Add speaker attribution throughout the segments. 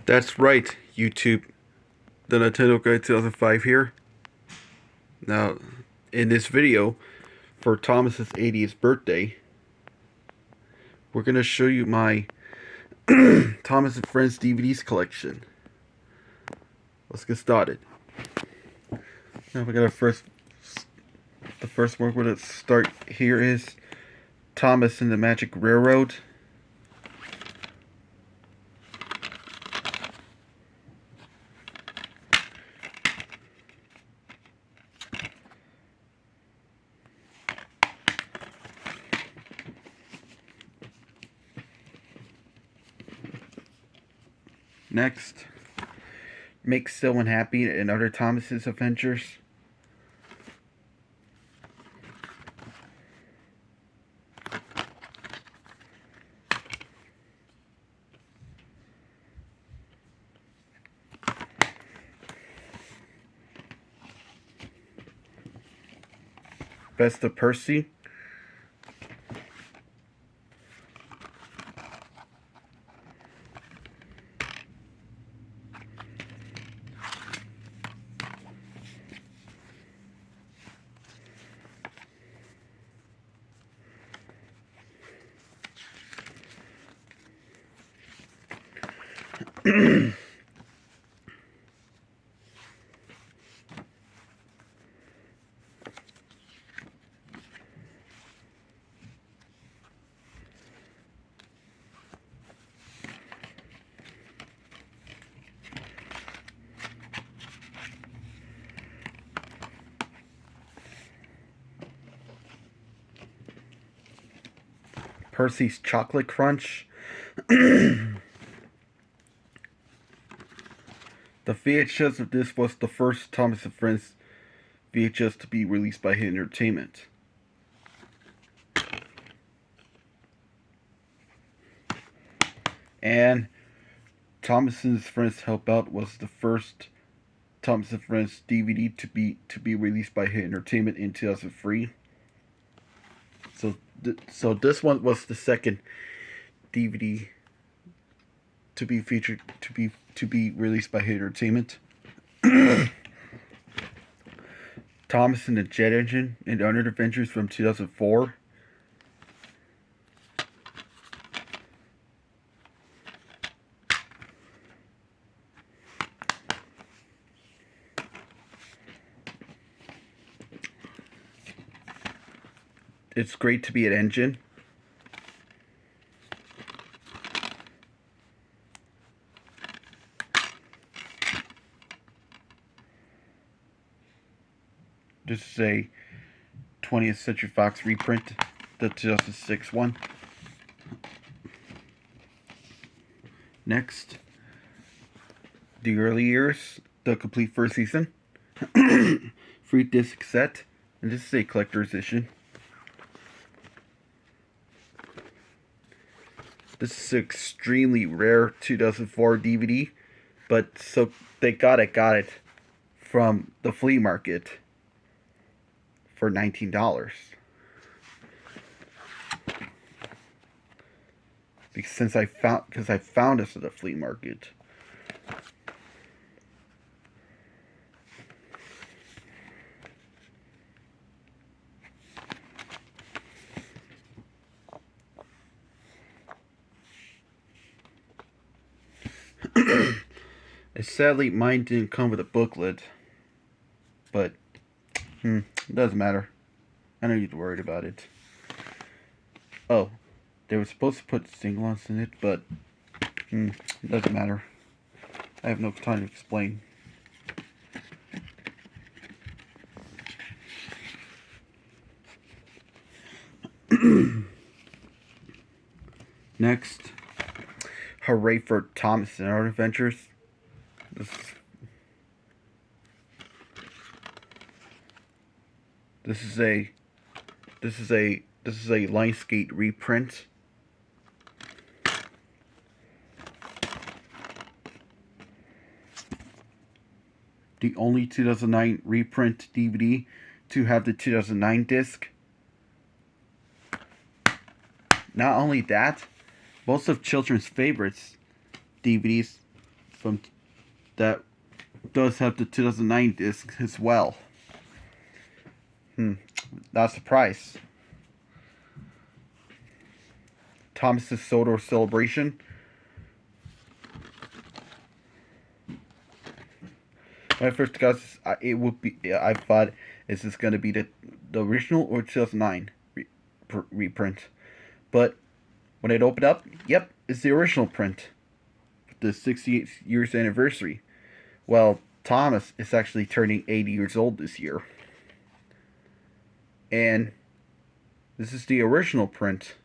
Speaker 1: That's right, YouTube. The Nintendo Guy 2005 here. Now, in this video, for Thomas's 80th birthday, we're going to show you my Thomas and Friends DVDs collection. Let's get started. Now we got the first one we're going to start here is Thomas and the Magic Railroad. Next, Make Someone Happy and Other Thomas's Adventures. Best of Percy. Percy's Chocolate Crunch. The VHS of this was the first Thomas and Friends VHS to be released by Hit Entertainment. And Thomas and Friends Help Out was the first Thomas and Friends DVD to be released by Hit Entertainment in 2003. So this one was the second DVD to be featured to be released by Hit Entertainment. Thomas and the Jet Engine and Other Adventures from 2004. It's Great to Be an Engine. This is a 20th Century Fox reprint, the 2006 one. Next, The Early Years, the complete first season. Free disc set, and this is a collector's edition. This is an extremely rare 2004 DVD, but so they got it from the flea market for $19. Because I found this at the flea market. Sadly, mine didn't come with a booklet, but it doesn't matter. I don't need to worry about it. Oh, they were supposed to put sing-alongs in it, but it doesn't matter. I have no time to explain. Next, Hooray for Thomas and Other Adventures. This is a Lionsgate reprint. The only 2009 reprint DVD to have the 2009 disc. Not only that, most of children's favorites DVDs from that does have the 2009 disc as well. Not surprised. Thomas's Sodor Celebration. When I first got this, I thought, is this going to be the original or 2009 reprint? But when it opened up, yep, it's the original print. The 68th years anniversary. Well, Thomas is actually turning 80 years old this year. And this is the original print,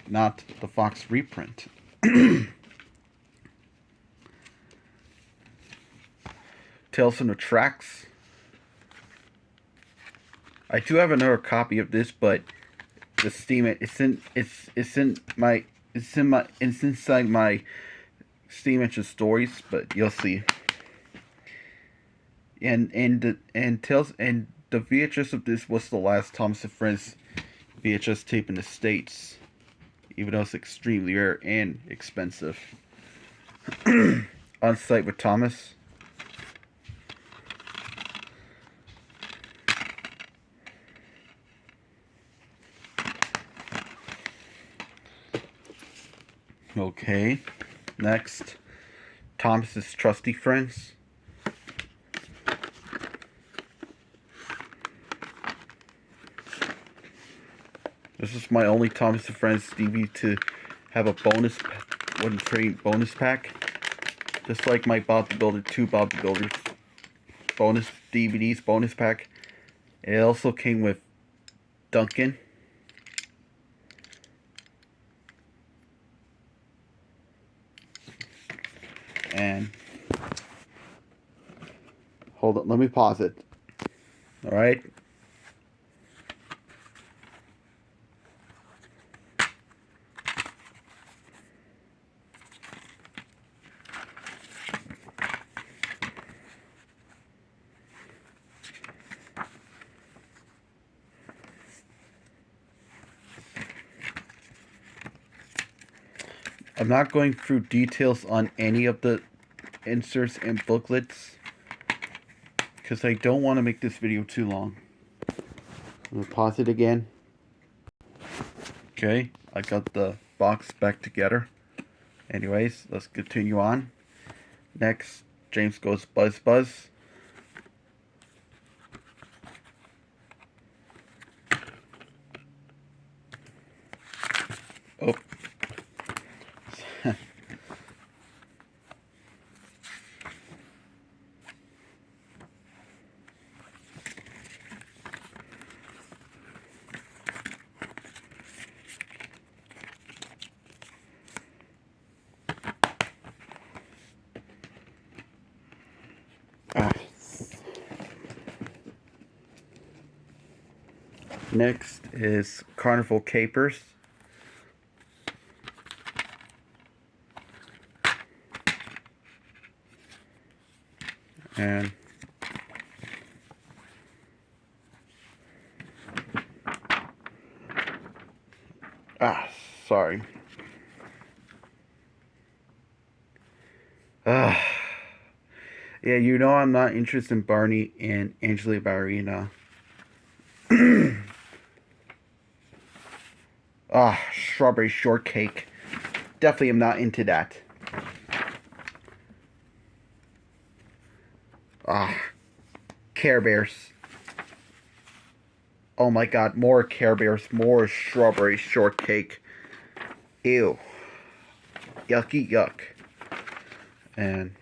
Speaker 1: not the Fox reprint. Tales from the Tracks. I do have another copy of this, but the Steam it's inside my Steam Engine stories, but you'll see. And the VHS of this was the last Thomas and Friends VHS tape in the States, even though it's extremely rare and expensive. On Site with Thomas. Okay, next, Thomas's Trusty Friends. This is my only Thomas and Friends DVD to have a bonus, wooden train bonus pack. Just like my Bob the Builder 2 Bob the Builders bonus DVDs bonus pack. It also came with Duncan. And hold on, let me pause it. Alright. I'm not going through details on any of the inserts and booklets because I don't want to make this video too long. I'm going to pause it again. Okay, I got the box back together. Anyways, let's continue on. Next, James Goes Buzz Buzz. Oh. Next is Carnival Capers. And sorry. Yeah, you know I'm not interested in Barney and Angela Ballerina. Strawberry Shortcake. Definitely am not into that. Care Bears. Oh my god, more Care Bears, more Strawberry Shortcake. Ew. Yucky yuck. And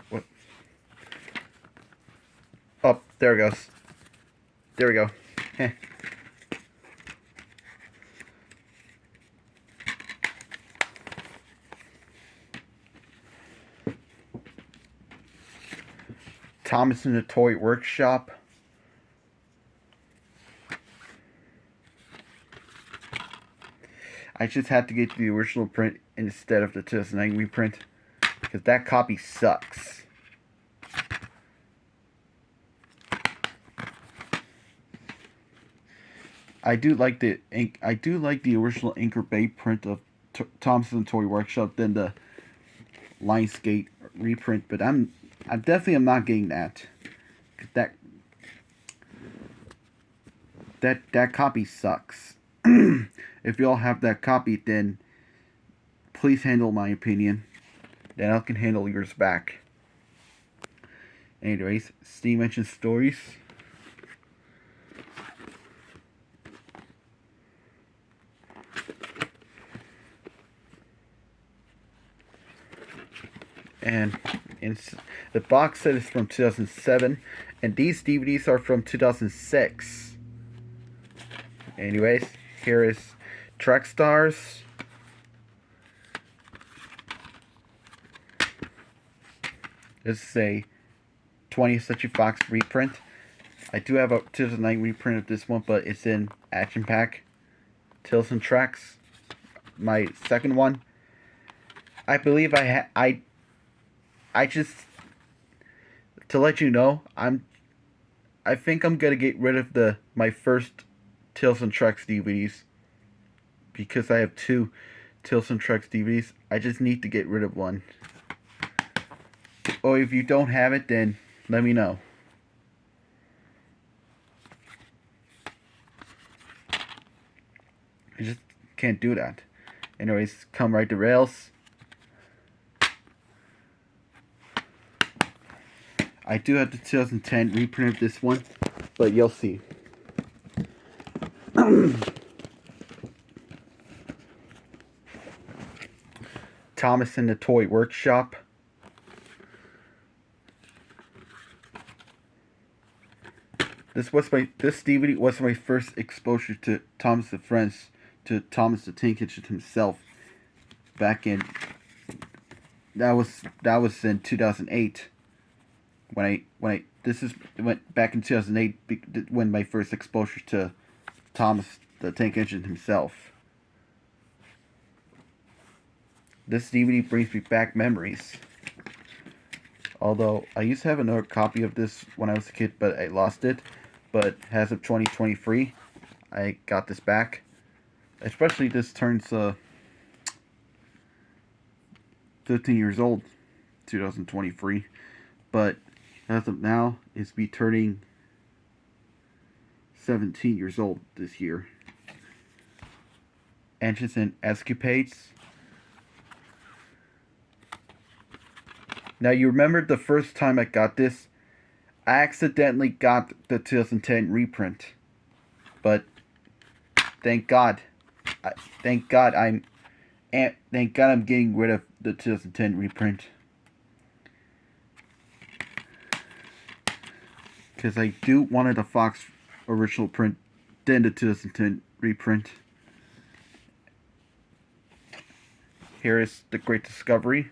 Speaker 1: what? Oh, there it goes. There we go. Heh. Thomas in the Toy Workshop. I just had to get the original print instead of the 2009 reprint because that copy sucks. I do like the original Anchor Bay print of Thompson Toy Workshop than the Lionsgate reprint, but I definitely am not getting that. That copy sucks. If y'all have that copy, then please handle my opinion. Then I can handle yours back. Anyways, Steam Engine Stories. And the box set is from 2007, and these DVDs are from 2006. Anyways, here is Track Stars. This is a 20th Century Fox reprint. I do have a 2009 reprint of this one, but it's in Action Pack. Tales and Tracks, my second one. I believe I just, to let you know, I think I'm gonna get rid of my first Tales and Tracks DVDs, because I have two Tales and Tracks DVDs. I just need to get rid of one. Or if you don't have it, then let me know. I just can't do that. Anyways, Come Ride the Rails. I do have the 2010 reprint of this one, but you'll see. Thomas and the Toy Workshop. This DVD was my first exposure to Thomas the Friends, to Thomas the Tank Engine himself. Back in that was in 2008. Back in 2008 when my first exposure to Thomas the Tank Engine himself. This DVD brings me back memories. Although I used to have another copy of this when I was a kid, but I lost it. But as of 2023, I got this back. Especially this turns 15 years old, 2023. But as of now, it's be turning 17 years old this year. Engines and Escapades. Now, you remember the first time I got this? I accidentally got the 2010 reprint, but thank God I'm getting rid of the 2010 reprint, because I do wanted a Fox original print, then the 2010 reprint. Here is The Great Discovery.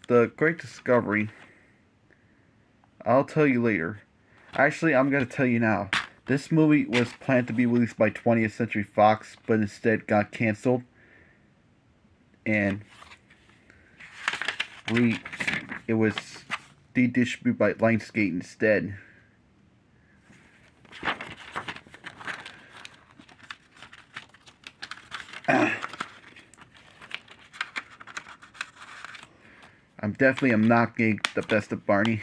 Speaker 1: The Great Discovery, I'll tell you later. Actually, I'm going to tell you now. This movie was planned to be released by 20th Century Fox, but instead got canceled. And it was de-distributed by Lionsgate instead. I'm not getting the best of Barney.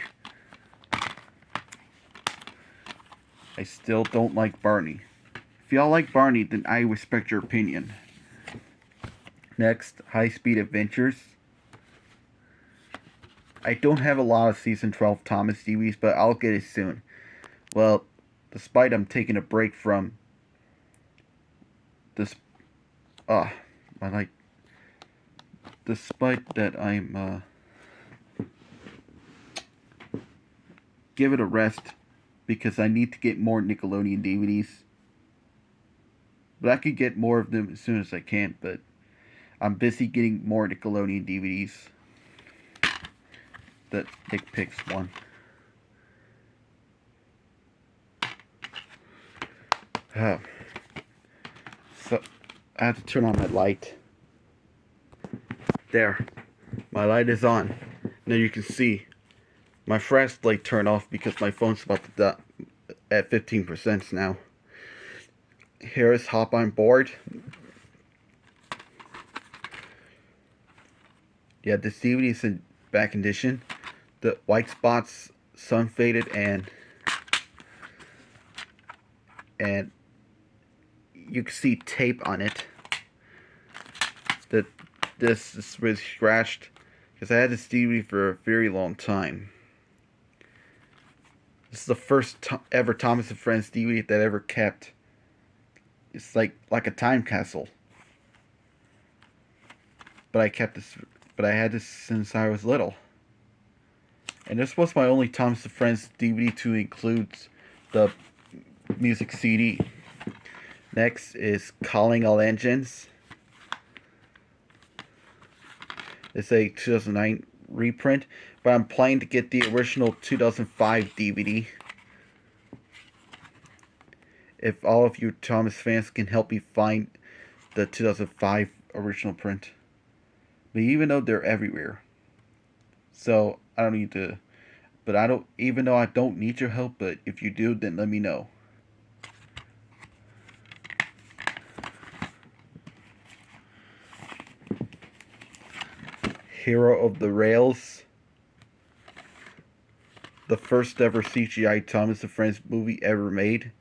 Speaker 1: I still don't like Barney. If y'all like Barney, then I respect your opinion. Next, High Speed Adventures. I don't have a lot of Season 12 Thomas DVDs, but I'll get it soon. Well, despite I'm taking a break from this, despite that I'm give it a rest, because I need to get more Nickelodeon DVDs. But I could get more of them as soon as I can, but I'm busy getting more Nickelodeon DVDs. That Dick Picks one. So I have to turn on my light. There. My light is on. Now you can see my flashlight turned off because my phone's about to die at 15% now. Here's Hop on Board. Yeah, this DVD is in bad condition. The white spots, sun faded, and you can see tape on it. That this is really scratched because I had this DVD for a very long time. This is the first ever Thomas and Friends DVD that I ever kept. It's like a time capsule. But I kept this. But I had this since I was little. And this was my only Thomas and Friends DVD to include the music CD. Next is Calling All Engines. It's a 2009 reprint, but I'm planning to get the original 2005 DVD. If all of you Thomas fans can help me find the 2005 original print. But even though they're everywhere. So I don't need to, but I don't, even though I don't need your help, but if you do, then let me know. Hero of the Rails. The first ever CGI Thomas and Friends movie ever made.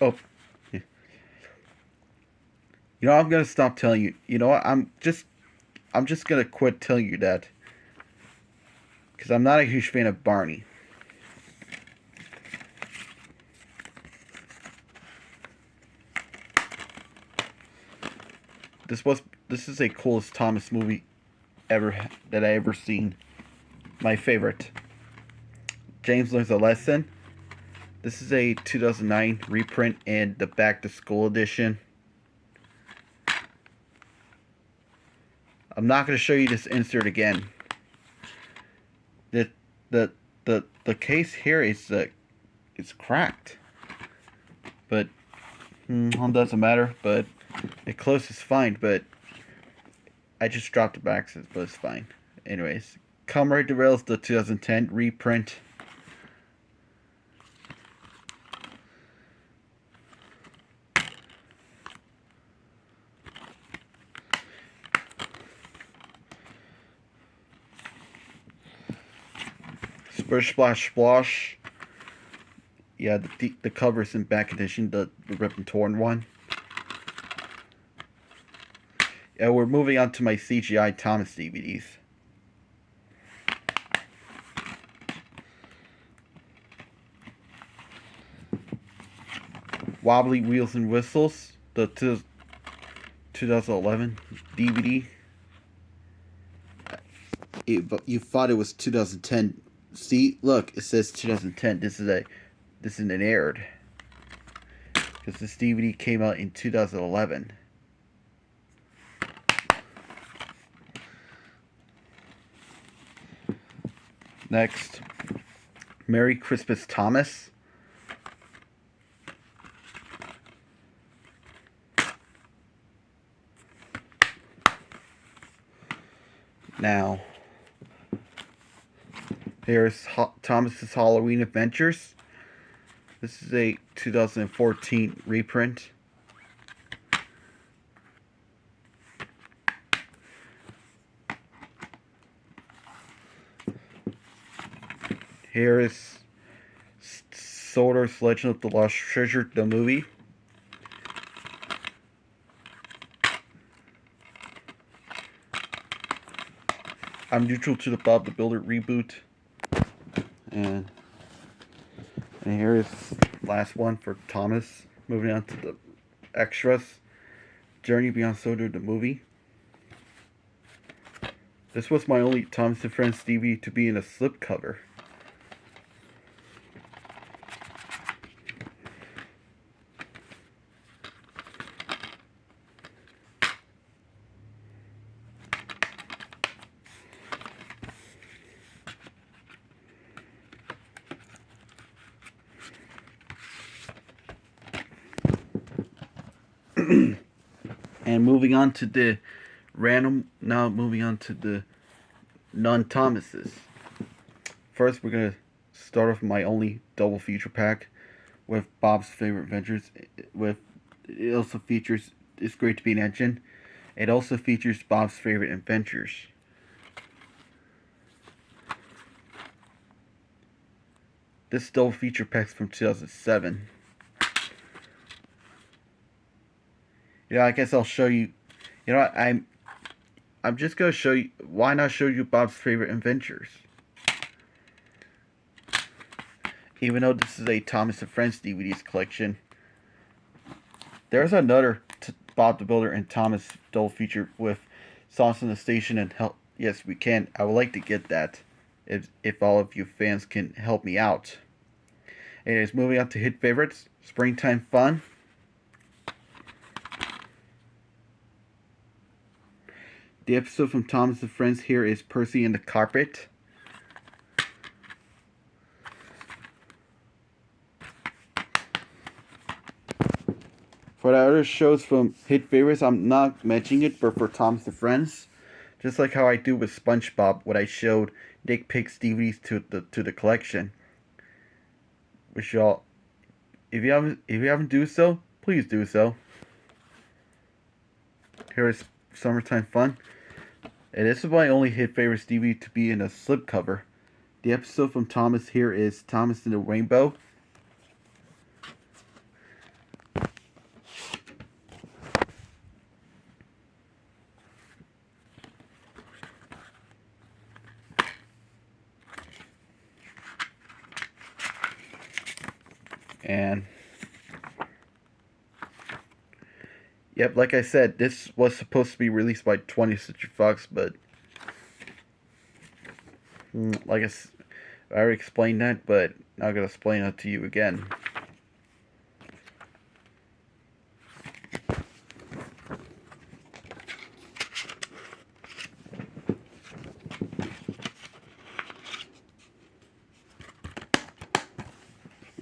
Speaker 1: Oh. Yeah. You know, I'm gonna stop telling you. You know what? I'm just gonna quit telling you that. Because I'm not a huge fan of Barney. This is a coolest Thomas movie ever that I ever seen. My favorite. James Learns a Lesson. This is a 2009 reprint and the Back to School edition. I'm not going to show you this insert again. The case here is it's cracked, but it doesn't matter. But it closes fine. But I just dropped it back, but it's fine. Anyways, Kamen Rider Rails, the 2010 reprint. Splish Splash Splosh. Yeah, the cover's in back edition, the ripped and torn one. Yeah, we're moving on to my CGI Thomas DVDs. Wobbly Wheels and Whistles, the 2011 DVD. You thought it was 2010. See, look, it says 2010. This is an aired. Because this DVD came out in 2011. Next, Merry Christmas Thomas. Now, here's Thomas's Halloween Adventures. This is a 2014 reprint. Here is Soldier's Legend of the Lost Treasure, the movie. I'm neutral to the Bob the Builder reboot. And here is last one for Thomas. Moving on to the extras. Journey Beyond Soldier, the movie. This was my only Thomas and Friends DVD to be in a slipcover. And moving on to the moving on to the non-Thomases. First, we're gonna start off my only double feature pack with Bob's Favorite Adventures. With it also features It's Great to Be an Engine. It also features Bob's Favorite Adventures. This double feature pack's from 2007. I guess I'll show you. What, I'm just gonna show you. Why not show you Bob's Favorite Adventures? Even though this is a Thomas and Friends DVDs collection, there's another Bob the Builder and Thomas double feature with Songs on the Station and Help. Yes, we can. I would like to get that if all of you fans can help me out. Anyways, moving on to hit favorites, Springtime Fun. The episode from Thomas and Friends here is Percy and the Carpet. For the other shows from hit favorites, I'm not mentioning it, but for Thomas and Friends, just like how I do with SpongeBob, when I showed Dick Picks DVDs to the collection. Which y'all, if you haven't do so, please do so. Here is Summertime Fun. And this is my only hit favorites DVD to be in a slipcover. The episode from Thomas here is Thomas and the Rainbow. And yep, like I said, this was supposed to be released by 20th Century Fox, but like I already explained that, but I'm gonna explain it to you again.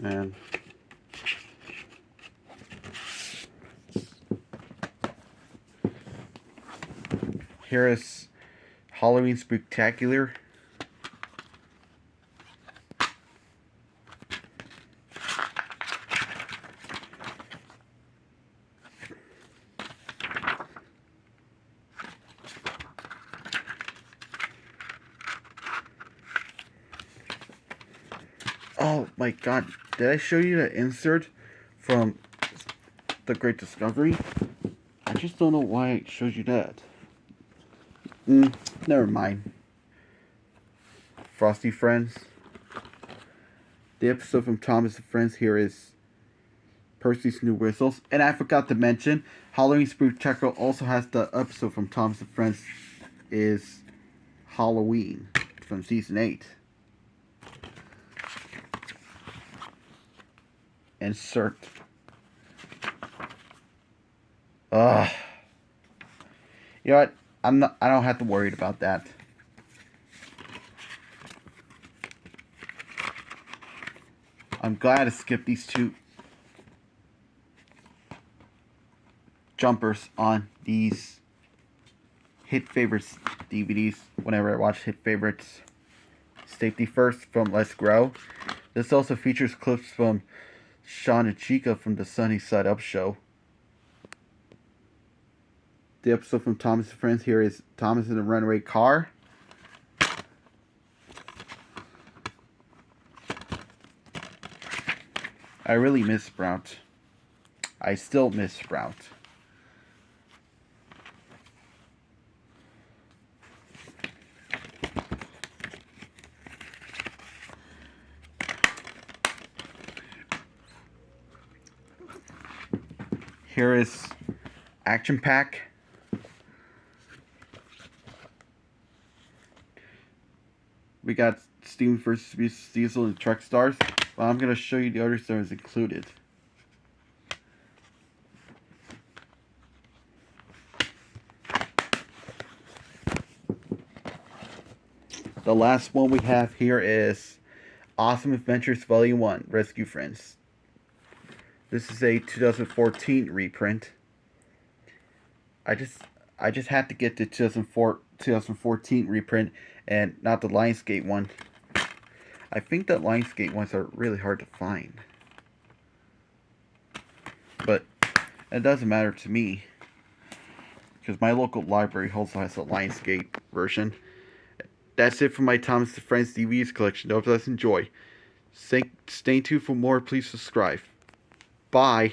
Speaker 1: And here is Halloween Spooktacular. Oh my god, did I show you the insert from The Great Discovery? I just don't know why I showed you that. Never mind. Frosty Friends. The episode from Thomas and Friends here is Percy's New Whistles. And I forgot to mention, Halloween Spooktacular also has the episode from Thomas and Friends is Halloween from season 8. Insert. Ugh. You know what? I don't have to worry about that. I'm glad to skip these two jumpers on these hit favorites DVDs whenever I watch hit favorites. Safety First from Let's Grow. This also features clips from Sean and Chica from the Sunny Side Up show. The episode from Thomas and Friends here is Thomas in a Runaway Car. I really miss Sprout. I still miss Sprout. Here is Action Pack. We got Steven vs. Diesel and Truck Stars. Well, I'm going to show you the other stars included. The last one we have here is Awesome Adventures Volume 1, Rescue Friends. This is a 2014 reprint. I just had to get the 2014 reprint and not the Lionsgate one. I think that Lionsgate ones are really hard to find. But it doesn't matter to me, because my local library also has a Lionsgate version. That's it for my Thomas the Friends DVDs collection. Hope you guys enjoy. Stay tuned for more. Please subscribe. Bye.